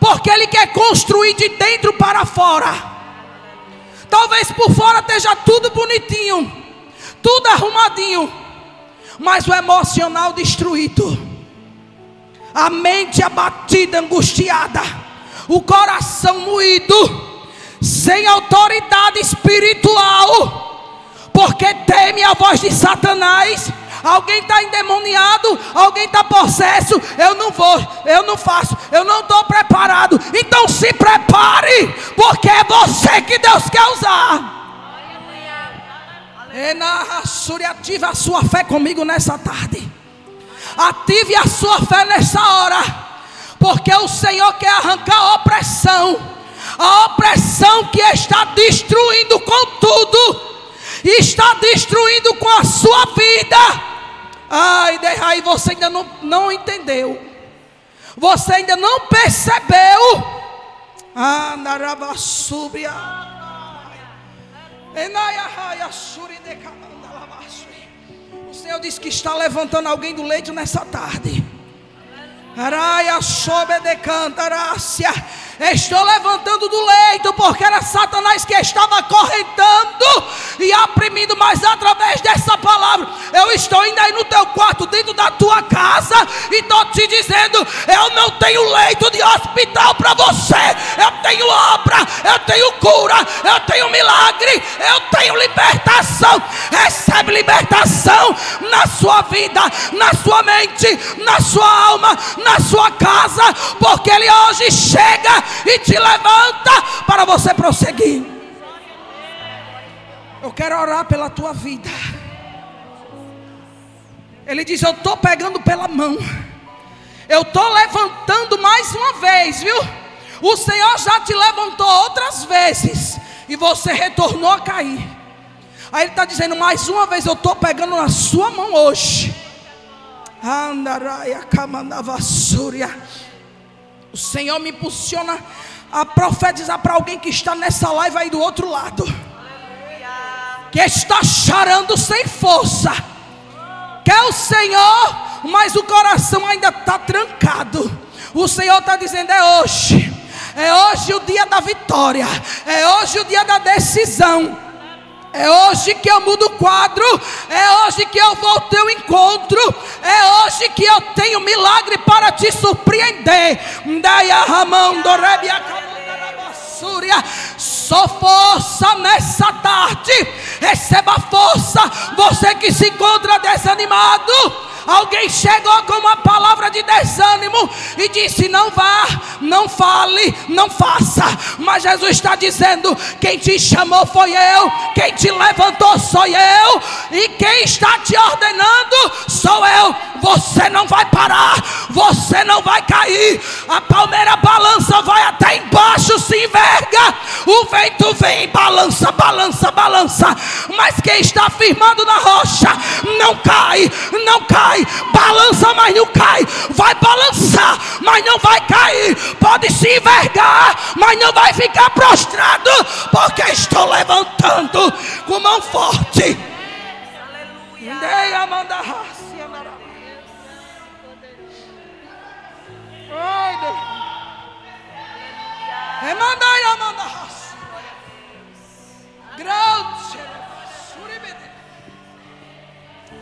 porque Ele quer construir de dentro para fora. Talvez por fora esteja tudo bonitinho, tudo arrumadinho, mas o emocional destruído, a mente abatida, angustiada, o coração moído, sem autoridade espiritual, porque teme a voz de Satanás. Alguém está endemoniado, alguém está possesso. Eu não vou, eu não faço, eu não estou preparado. Então se prepare, porque é você que Deus quer usar. Ative a sua fé comigo nessa tarde. Ative a sua fé nessa hora, porque o Senhor quer arrancar a opressão que está destruindo com tudo. Está destruindo com a sua vida. Aí você ainda não entendeu. Você ainda não percebeu. O Senhor disse que está levantando alguém do leito nessa tarde. Estou levantando do leito, porque era Satanás que estava acorrentando e oprimindo, mas através dessa palavra, eu estou indo aí no teu quarto, dentro da tua casa, e estou te dizendo: eu não tenho leito de hospital para você, eu tenho obra, eu tenho cura, eu tenho milagre, eu tenho libertação. Recebe libertação na sua vida, na sua mente, na sua alma, na sua casa, porque Ele hoje chega e te levanta para você prosseguir. Eu quero orar pela tua vida. Ele diz: eu estou pegando pela mão, eu estou levantando mais uma vez, viu? O Senhor já te levantou outras vezes e você retornou a cair. Aí Ele está dizendo: mais uma vez eu estou pegando na sua mão hoje. O Senhor me impulsiona a profetizar para alguém que está nessa live aí do outro lado, que está chorando sem força, quer o Senhor, mas o coração ainda está trancado. O Senhor está dizendo: é hoje o dia da vitória, é hoje o dia da decisão. É hoje que eu mudo o quadro, é hoje que eu vou ao teu encontro, é hoje que eu tenho milagre para te surpreender. Só força nessa tarde, receba força. Você que se encontra desanimado, alguém chegou com uma palavra de desânimo e disse: não vá, não fale, não faça. Mas Jesus está dizendo: quem te chamou foi eu, quem te levantou sou eu, e quem está te ordenando sou eu. Você não vai parar, você não vai cair. A palmeira balança, vai até embaixo, se enverga, o vento vem, balança, balança, balança, mas quem está firmado na rocha não cai, não cai. Balança, mas não cai. Vai balançar, mas não vai cair. Pode se envergar, mas não vai ficar prostrado, porque estou levantando com mão forte.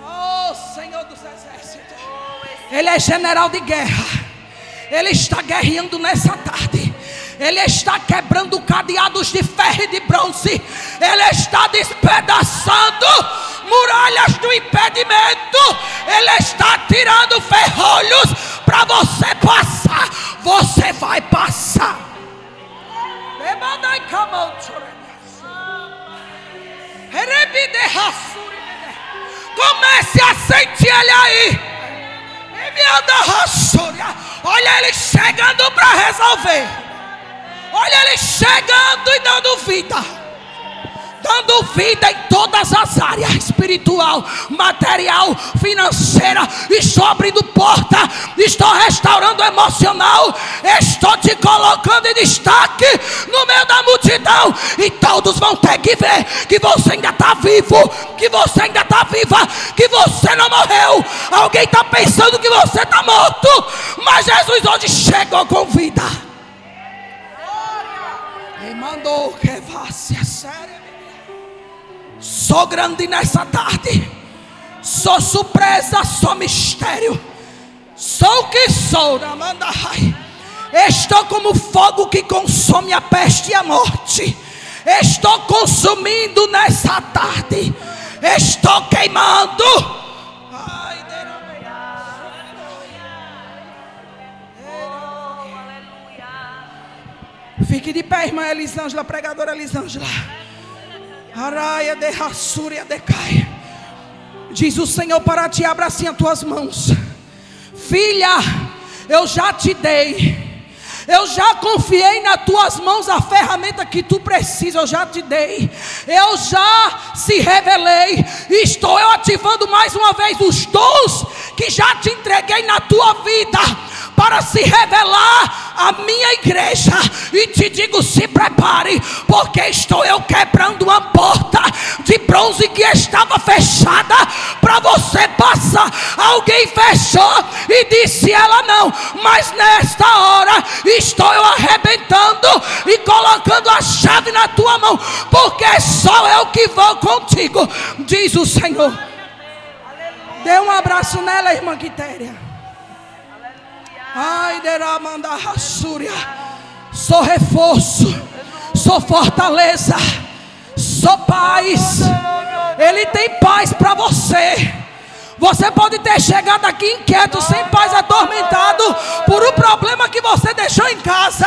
Oh, Senhor dos exércitos, Ele é general de guerra. Ele está guerreando nessa tarde. Ele está quebrando cadeados de ferro e de bronze. Ele está despedaçando muralhas do impedimento. Ele está tirando ferrolhos para você passar. Você vai passar. Comece a sentir ele aí. Olha ele chegando para resolver. Olha ele chegando e dando vida. Dando vida em todas as áreas, espiritual, material, financeira. Estou abrindo porta, estou restaurando o emocional, estou te colocando em destaque no meio da multidão. E todos vão ter que ver que você ainda está vivo, que você ainda está viva, que você não morreu. Alguém está pensando que você está morto, mas Jesus hoje chegou com vida. E mandou que vá se a sério. Sou grande nessa tarde. Sou surpresa, sou mistério. Sou o que sou. Estou como fogo que consome a peste e a morte. Estou consumindo nessa tarde. Estou queimando. Fique de pé, irmã Elisângela, pregadora Elisângela. Araia de rassúria decai. Diz o Senhor para ti: abra assim as tuas mãos. Filha, eu já te dei. Eu já confiei nas tuas mãos a ferramenta que tu precisa. Eu já te dei. Eu já se revelei. Estou eu ativando mais uma vez os dons que já te entreguei na tua vida, para se revelar a minha igreja. E te digo, se prepare, porque estou eu quebrando uma porta de bronze que estava fechada para você passar. Alguém fechou e disse ela não, mas nesta hora estou eu arrebentando e colocando a chave na tua mão, porque sou eu que vou contigo, diz o Senhor. Dê um abraço nela, irmã Quitéria. Ai, deramanda rassúria. Sou reforço, sou fortaleza, sou paz. Ele tem paz para você. Você pode ter chegado aqui inquieto, sem paz, atormentado por um problema que você deixou em casa,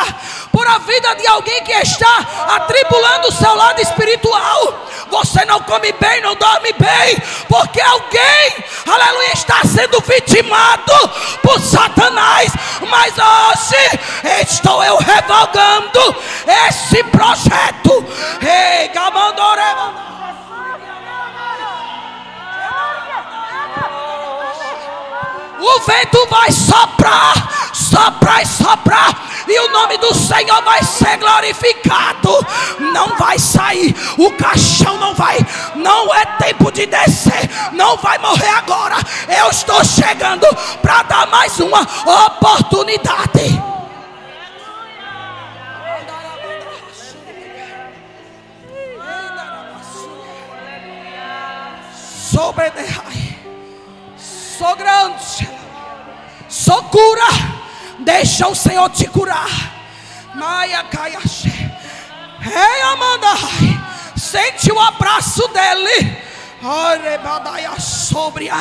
por a vida de alguém que está atribulando o seu lado espiritual. Você não come bem, não dorme bem, porque alguém, aleluia, está sendo vitimado por Satanás. Mas hoje estou eu revogando esse projeto. Ei, Gamandoreba. O vento vai soprar, soprar e soprar, e o nome do Senhor vai ser glorificado. Não vai sair, o caixão não é tempo de descer, não vai morrer agora. Eu estou chegando para dar mais uma oportunidade. Sou grande, sou cura. Deixa o Senhor te curar. Maia caiaxe. Ei, Amanda, sente o abraço dele. Orebadaia sobria.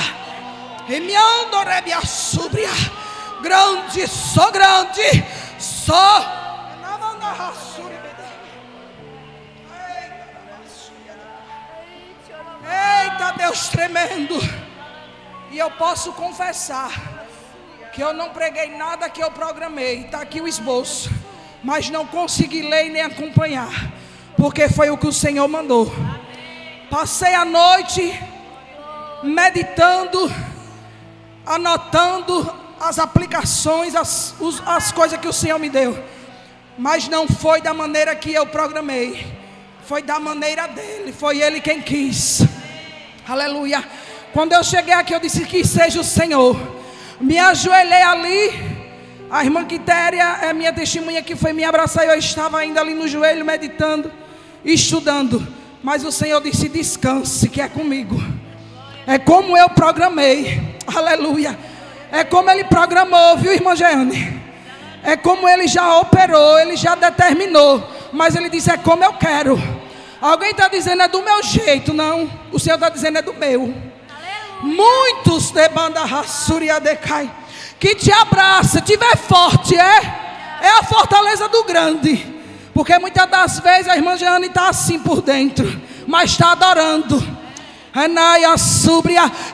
E me ando rebia sobria. Grande, sou grande. Sou. Eita, Deus tremendo. E eu posso confessar que eu não preguei nada que eu programei. Está aqui o esboço, mas não consegui ler nem acompanhar, porque foi o que o Senhor mandou. Passei a noite meditando, anotando as aplicações, as coisas que o Senhor me deu. Mas não foi da maneira que eu programei, foi da maneira dele. Foi ele quem quis. Aleluia. Quando eu cheguei aqui, eu disse que seja o Senhor. Me ajoelhei ali. A irmã Quitéria é minha testemunha, que foi me abraçar. Eu estava ainda ali no joelho, meditando, estudando. Mas o Senhor disse: descanse, que é comigo. É como eu programei. Aleluia. É como Ele programou, viu, irmã Jeane? É como Ele já operou, Ele já determinou. Mas Ele disse: é como eu quero. Alguém está dizendo é do meu jeito. Não, o Senhor está dizendo é do meu. Muitos de banda rassúria decai, que te abraça, tiver forte, é a fortaleza do grande. Porque muitas das vezes a irmã Jeane está assim por dentro, mas está adorando.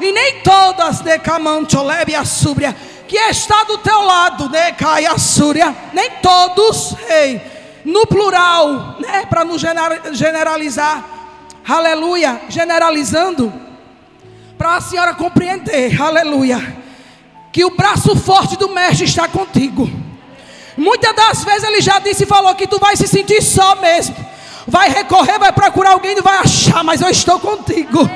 E nem todas decamantolebe a súbria que está do teu lado, decai a súria, nem todos, no plural, né, para não generalizar, aleluia, generalizando, para a senhora compreender, aleluia, que o braço forte do mestre está contigo. Muitas das vezes ele já disse e falou que tu vai se sentir só mesmo, vai recorrer, vai procurar alguém, não vai achar, mas eu estou contigo.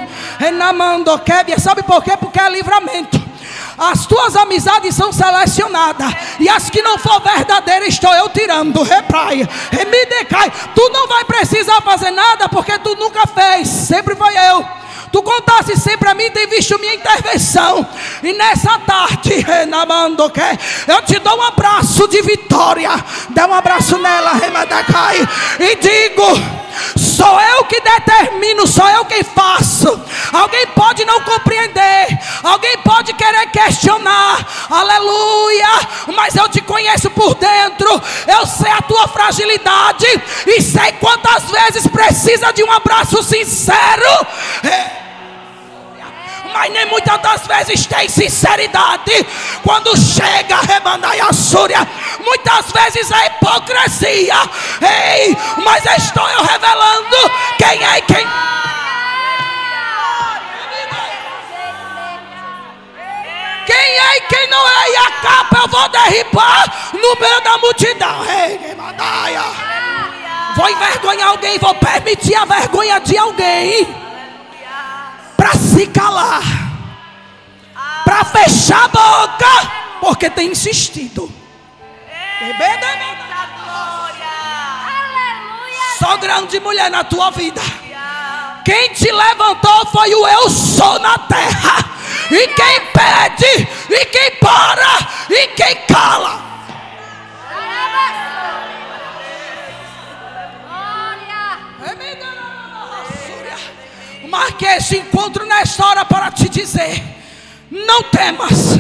Sabe por quê? Porque é livramento. As tuas amizades são selecionadas, e as que não for verdadeiras estou eu tirando. Repraia, me decai. Tu não vai precisar fazer nada, porque tu nunca fez, sempre foi eu. Tu contasse sempre a mim, tem visto minha intervenção. E nessa tarde, eu te dou um abraço de vitória. Dá um abraço nela, e digo: sou eu que determino, sou eu quem faço. Alguém pode não compreender, alguém pode querer questionar, aleluia, mas eu te conheço por dentro. Eu sei a tua fragilidade e sei quantas vezes precisa de um abraço sincero, mas nem muitas das vezes tem sinceridade. Quando chega a rebandai a súria, muitas vezes é hipocrisia. Mas estou eu revelando quem é e quem. Quem é e quem não é. E a capa eu vou derribar no meio da multidão. Vou envergonhar alguém, vou permitir a vergonha de alguém para se calar, para fechar a boca, porque tem insistido. Só grande mulher na tua vida. Quem te levantou foi o eu sou na terra. E quem pede, e quem para, e quem cala. Marquei esse encontro nesta hora para te dizer: não temas,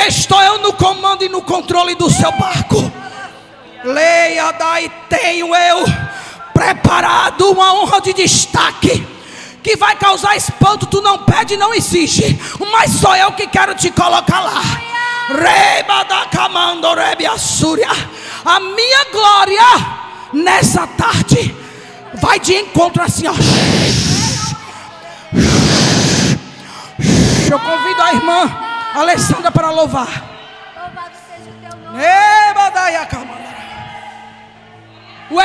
estou eu no comando e no controle do seu barco. Leia daí, tenho eu preparado uma honra de destaque que vai causar espanto. Tu não pede, não exige, mas sou eu que quero te colocar lá. Reba da camando rebe a súria. A minha glória nessa tarde vai de encontro assim, ó. Eu convido a irmã Alessandra para louvar. Louvado seja o teu nome. O